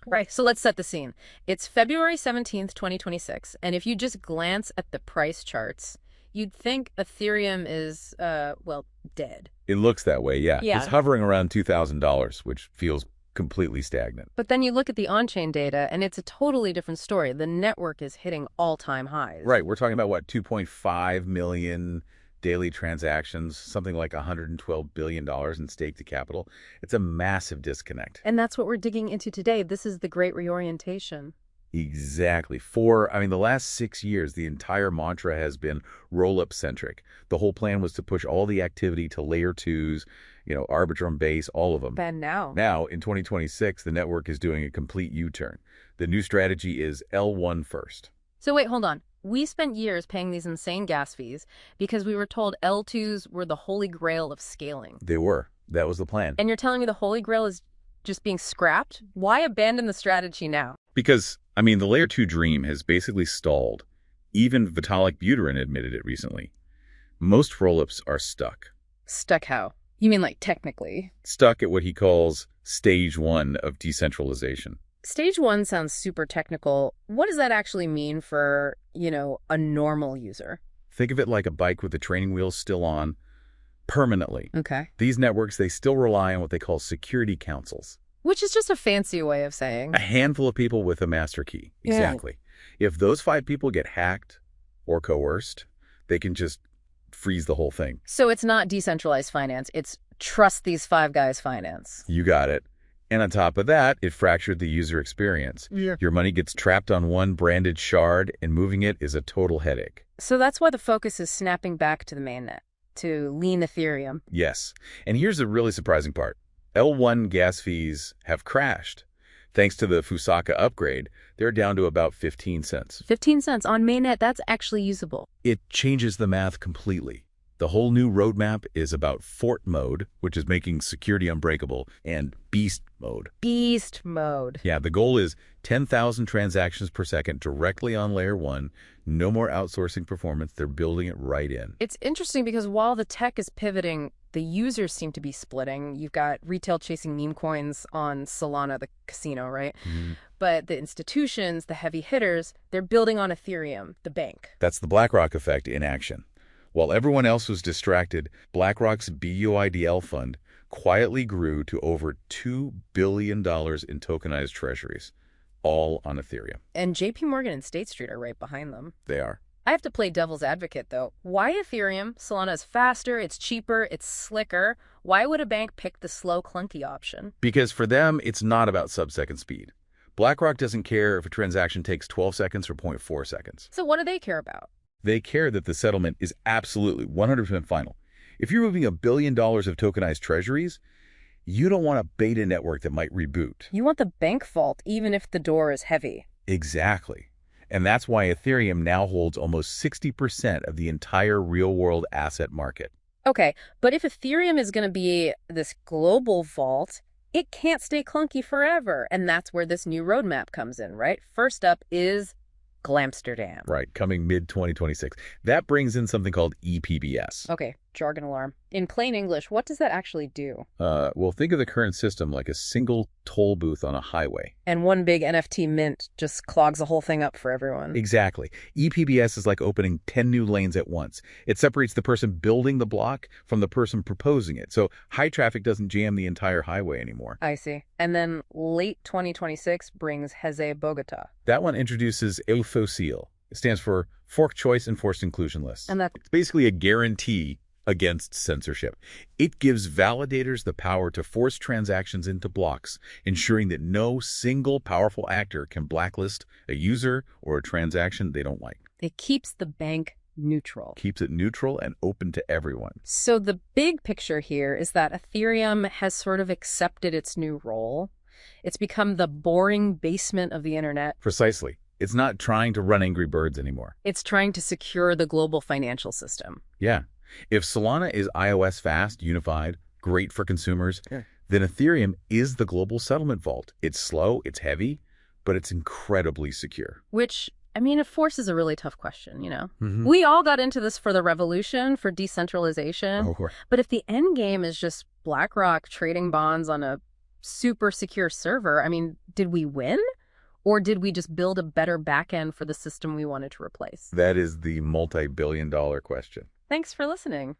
Right, so let's set the scene. It's February 17th, 2026, and if you just glance at the price charts, you'd think Ethereum is, well, dead. It looks that way, yeah. Yeah. It's hovering around $2,000, which feels completely stagnant. But then you look at the on-chain data, and it's a totally different story. The network is hitting all-time highs. Right, we're talking about, what, 2.5 million daily transactions, something like $112 billion in staked capital. It's a massive disconnect. And that's what we're digging into today. This is the great reorientation. Exactly. The last 6 years, the entire mantra has been roll-up centric. The whole plan was to push all the activity to layer twos, Arbitrum base, all of them. And now? Now, in 2026, the network is doing a complete U-turn. The new strategy is L1 first. So wait, hold on. We spent years paying these insane gas fees because we were told L2s were the holy grail of scaling. They were. That was the plan. And you're telling me the holy grail is just being scrapped? Why abandon the strategy now? Because, the layer 2 dream has basically stalled. Even Vitalik Buterin admitted it recently. Most rollups are stuck. Stuck how? You mean like technically? Stuck at what he calls stage 1 of decentralization. Stage 1 sounds super technical. What does that actually mean for, a normal user? Think of it like a bike with the training wheels still on, permanently. Okay. These networks, they still rely on what they call security councils. Which is just a fancy way of saying A handful of people with a master key. Yeah. Exactly. If those 5 people get hacked or coerced, they can just freeze the whole thing. So it's not decentralized finance. It's trust these 5 guys finance. You got it. And on top of that, it fractured the user experience. Yeah. Your money gets trapped on one branded shard, and moving it is a total headache. So that's why the focus is snapping back to the mainnet, to lean Ethereum. Yes. And here's the really surprising part. L1 gas fees have crashed. Thanks to the Fusaka upgrade, they're down to about 15 cents. 15 cents on mainnet, that's actually usable. It changes the math completely. The whole new roadmap is about fort mode, which is making security unbreakable, and beast mode. Beast mode. Yeah, the goal is 10,000 transactions per second directly on layer 1. No more outsourcing performance. They're building it right in. It's interesting because while the tech is pivoting, the users seem to be splitting. You've got retail chasing meme coins on Solana, the casino, right? Mm-hmm. But the institutions, the heavy hitters, they're building on Ethereum, the bank. That's the BlackRock effect in action. While everyone else was distracted, BlackRock's BUIDL fund quietly grew to over $2 billion in tokenized treasuries, all on Ethereum. And JP Morgan and State Street are right behind them. They are. I have to play devil's advocate, though. Why Ethereum? Solana is faster, it's cheaper, it's slicker. Why would a bank pick the slow, clunky option? Because for them, it's not about sub-second speed. BlackRock doesn't care if a transaction takes 12 seconds or 0.4 seconds. So what do they care about? They care that the settlement is absolutely 100% final. If you're moving $1 billion of tokenized treasuries, you don't want a beta network that might reboot. You want the bank vault, even if the door is heavy. Exactly. And that's why Ethereum now holds almost 60% of the entire real-world asset market. Okay, but if Ethereum is going to be this global vault, it can't stay clunky forever. And that's where this new roadmap comes in, right? First up is Glamsterdam. Right, coming mid-2026. That brings in something called EPBS. Okay, jargon alarm. In plain English, what does that actually do? Well, think of the current system like a single toll booth on a highway. And one big NFT mint just clogs the whole thing up for everyone. Exactly. EPBS is like opening 10 new lanes at once. It separates the person building the block from the person proposing it. So high traffic doesn't jam the entire highway anymore. I see. And then late 2026 brings Heze Bogota. That one introduces EUFOSIL. It stands for Fork Choice Enforced Inclusion List. And that's It's basically a guarantee against censorship. It gives validators the power to force transactions into blocks, ensuring that no single powerful actor can blacklist a user or a transaction they don't like. it keeps the bank neutral. Keeps it neutral and open to everyone. So the big picture here is that Ethereum has sort of accepted its new role. It's become the boring basement of the internet. Precisely. It's not trying to run Angry Birds anymore. It's trying to secure the global financial system. Yeah. If Solana is iOS fast, unified, great for consumers, then Ethereum is the global settlement vault. It's slow, it's heavy, but it's incredibly secure. Which, I mean, it forces a really tough question, you know? Mm-hmm. We all got into this for the revolution, for decentralization. Oh, But if the end game is just BlackRock trading bonds on a super secure server, I mean, did we win? Or did we just build a better backend for the system we wanted to replace? That is the multi-billion-dollar question. Thanks for listening.